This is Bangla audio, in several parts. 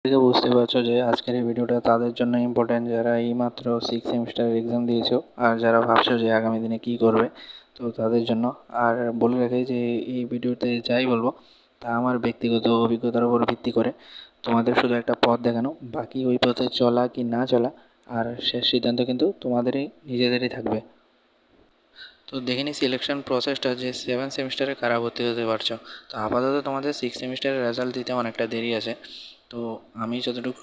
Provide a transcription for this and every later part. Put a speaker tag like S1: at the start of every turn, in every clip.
S1: থেকে বুঝতে পারছো যে আজকের এই ভিডিওটা তাদের জন্য ইম্পর্ট্যান্ট যারা এইমাত্র 6 সেমিস্টারের এক্সাম দিয়েছো আর যারা ভাবছো যে আগামী দিনে কি করবে, তো তাদের জন্য। আর বলে রাখি যে এই ভিডিওতে যাই বলবো তা আমার ব্যক্তিগত অভিজ্ঞতার উপর ভিত্তি করে তোমাদের শুধু একটা পথ দেখানো, বাকি ওই পথে চলা কি না চলা আর শেষ সিদ্ধান্ত কিন্তু তোমাদেরই নিজেদেরই থাকবে। তো দেখে নিই সিলেকশন প্রসেসটা যে 7 সেমিস্টারে কারা ভর্তি হতে পারছো। তো আপাতত তোমাদের 6 সেমিস্টারের রেজাল্ট দিতে অনেকটা দেরি আছে। তো আমি যতটুকু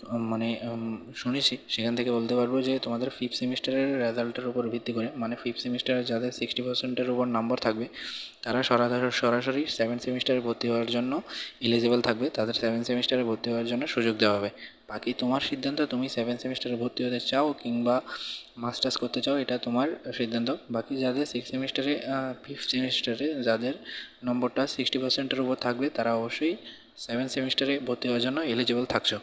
S1: শুনেছি সেখান থেকে বলতে পারবো যে তোমাদের 5th সেমিস্টারের রেজাল্টের উপর ভিত্তি করে, মানে 5th সেমিস্টারে যাদের 60%-এর উপর নম্বর থাকবে তারা সরাসরি 7 সেমিস্টারে ভর্তি হওয়ার জন্য এলিজিবল থাকবে, তাদের 7 সেমিস্টারে ভর্তি হওয়ার জন্য সুযোগ দেওয়া হবে। বাকি তোমার সিদ্ধান্ত, তুমি 7 সেমিস্টারে ভর্তি হতে চাও কিংবা মাস্টার্স করতে চাও, এটা তোমার সিদ্ধান্ত। বাকি যাদের 6 সেমিস্টারে 5th সেমিস্টারে যাদের নম্বরটা 60%-এর উপর থাকবে তারা অবশ্যই 7 সেমিস্টারে ভর্তি হওয়ার জন্য এলিজিবল থাকছো।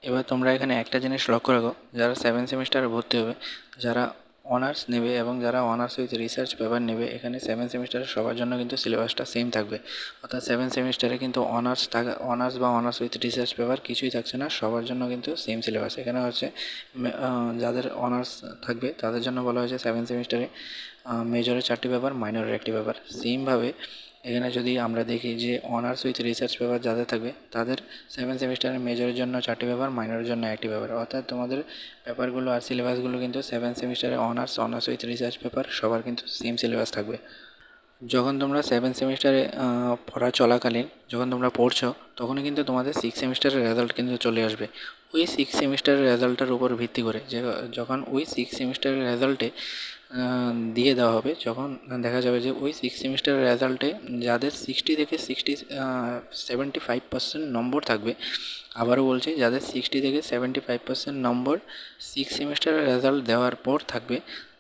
S1: এবার তোমরা এখানে একটা জিনিস লক্ষ্য রাখো, যারা 7 সেমিস্টারে ভর্তি হবে, যারা অনার্স নেবে এবং যারা অনার্স উইথ রিসার্চ পেপার নেবে, এখানে 7 সেমিস্টারে সবার জন্য কিন্তু সিলেবাসটা সেম থাকবে। অর্থাৎ 7 সেমিস্টারে কিন্তু অনার্স বা অনার্স উইথ রিসার্চ পেপার কিছুই থাকছে না, সবার জন্য কিন্তু সেম সিলেবাস। এখানে হচ্ছে যাদের অনার্স থাকবে তাদের জন্য বলা হয়েছে 7 সেমিস্টারে মেজরের 4টি পেপার, মাইনরের 1টি পেপার। সেমভাবে এখানে যদি আমরা দেখি যে অনার্স উইথ রিসার্চ পেপার যাদের থাকবে তাদের 7 সেমিস্টারের মেজরের জন্য 4টি পেপার, মাইনরের জন্য 1টি পেপার। অর্থাৎ তোমাদের পেপারগুলো আর সিলেবাসগুলো কিন্তু 7 সেমিস্টারে অনার্স উইথ রিসার্চ পেপার সবার কিন্তু সেম সিলেবাস থাকবে। যখন তোমরা 7 সেমিস্টারে পড়া চলাকালীন যখন তোমরা পড়ছো তখনই কিন্তু তোমাদের 6 সেমিস্টারের রেজাল্ট কিন্তু চলে আসবে। ওই 6 সেমিস্টারের রেজাল্টের উপর ভিত্তি করে যে যখন ওই 6 সেমিস্টারের রেজাল্টে দিয়ে দেওয়া হবে, যখন দেখা যাবে যে ওই 6 সেমিস্টারের রেজাল্টে যাদের 60 থেকে 75% নম্বর থাকবে, আবারও বলছি যাদের 60 থেকে 75% নম্বর 6 সেমিস্টারের রেজাল্ট দেওয়ার পর থাকবে,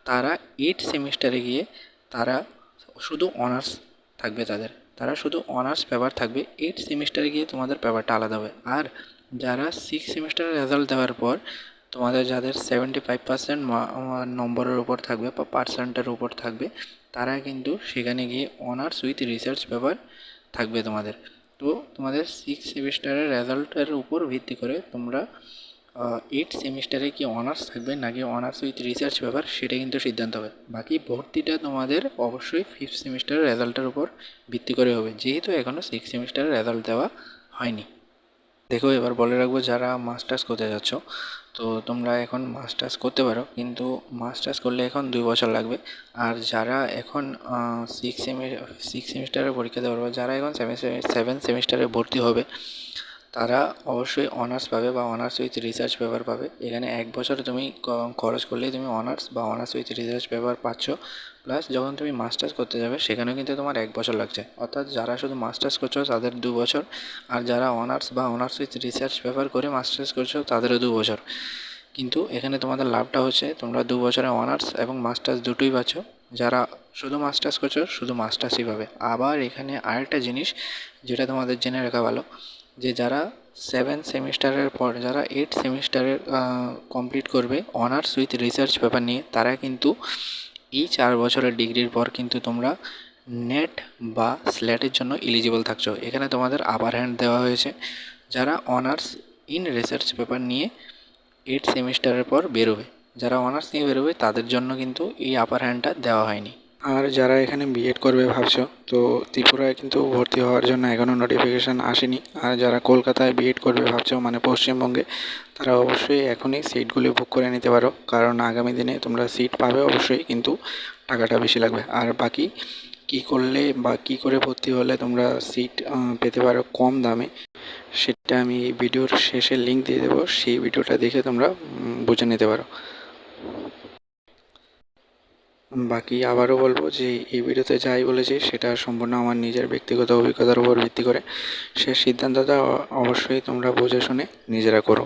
S1: তারা 8 সেমিস্টারে গিয়ে তারা শুধু অনার্স থাকবে, তারা শুধু অনার্স পেপার থাকবে। 8 সেমিস্টারে গিয়ে তোমাদের পেপারটা আলাদা হবে। আর যারা 6 সেমিস্টারের রেজাল্ট দেওয়ার পর তোমাদের যাদের 75% নম্বরের উপর থাকবে বা পার্সেন্টের উপর থাকবে, তারা কিন্তু সেখানে গিয়ে অনার্স উইথ রিসার্চ পেপার থাকবে তোমাদের। তো তোমাদের 6 সেমিস্টারের রেজাল্টের উপর ভিত্তি করে তোমরা 8 সেমিস্টারে কি অনার্স থাকবে নাকি অনার্স উইথ রিসার্চ পেপার সেটা কিন্তু সিদ্ধান্ত হবে। বাকি ভর্তিটা তোমাদের অবশ্যই 5th সেমিস্টারের রেজাল্টের উপর ভিত্তি করে হবে, যেহেতু এখনও 6 সেমিস্টারের রেজাল্ট দেওয়া হয়নি। দেখো, এবার বলে রাখবো যারা মাস্টার্স করতে যাচ্ছ, তো তোমরা এখন মাস্টার্স করতে পারো, কিন্তু মাস্টার্স করলে এখন 2 বছর লাগবে। আর যারা এখন 6 সেমিস্টারের পরীক্ষা দেওয়ার পর যারা এখন 7 সেমিস্টারে ভর্তি হবে, তারা অবশ্যই অনার্স পাবে বা অনার্স উইথ রিসার্চ পেপার পাবে। এখানে 1 বছরে তুমি খরচ করলেই তুমি অনার্স বা অনার্স উইথ রিসার্চ পেপার পাচ্ছ। প্লাস যখন তুমি মাস্টার্স করতে যাবে সেখানেও কিন্তু তোমার 1 বছর লাগছে। অর্থাৎ যারা শুধু মাস্টার্স করছো তাদের 2 বছর, আর যারা অনার্স বা অনার্স উইথ রিসার্চ পেপার করে মাস্টার্স করছো তাদেরও 2 বছর। কিন্তু এখানে তোমাদের লাভটা হচ্ছে তোমরা 2 বছরে অনার্স এবং মাস্টার্স দুটোই পাচ্ছ। যারা শুধু মাস্টার্স করছো শুধু মাস্টার্সই পাবে। আবার এখানে আরেকটা জিনিস যেটা তোমাদের জেনে রাখা ভালো, যে যারা 7 সেমিস্টারের পর যারা 8 সেমিস্টারের কমপ্লিট করবে অনার্স উইথ রিসার্চ পেপার নিয়ে, তারা কিন্তু এই 4 বছরের ডিগ্রির পর কিন্তু তোমরা নেট বা স্ল্যাটের জন্য এলিজিবল থাকছো। এখানে তোমাদের আপার হ্যান্ড দেওয়া হয়েছে। যারা অনার্স ইন রিসার্চ পেপার নিয়ে 8 সেমিস্টারের পর বেরোবে, যারা অনার্স নিয়ে বেরোবে তাদের জন্য কিন্তু এই আপার হ্যান্ডটা দেওয়া হয়নি। আর যারা এখানে বিএড করবে ভাবছো, তো ত্রিপুরায় কিন্তু ভর্তি হওয়ার জন্য এখনও নোটিফিকেশান আসেনি। আর যারা কলকাতায় বিএড করবে ভাবছো, মানে পশ্চিমবঙ্গে, তারা অবশ্যই এখনই সিটগুলি বুক করে নিতে পারো, কারণ আগামী দিনে তোমরা সিট পাবে অবশ্যই, কিন্তু টাকাটা বেশি লাগবে। আর বাকি কী করলে বা কী করে ভর্তি হলে তোমরা সিট পেতে পারো কম দামে, সেটা আমি এই ভিডিওর শেষে লিঙ্ক দিয়ে দেবো, সেই ভিডিওটা দেখে তোমরা বুঝে নিতে পারো। বাকি আবারও বলবো যে এই ভিডিওতে যাই বলেছি সেটা সম্পূর্ণ আমার নিজের ব্যক্তিগত অভিজ্ঞতার উপর ভিত্তি করে। সে সিদ্ধান্তটা অবশ্যই তোমরা বুঝে শুনে নিজেরা করো।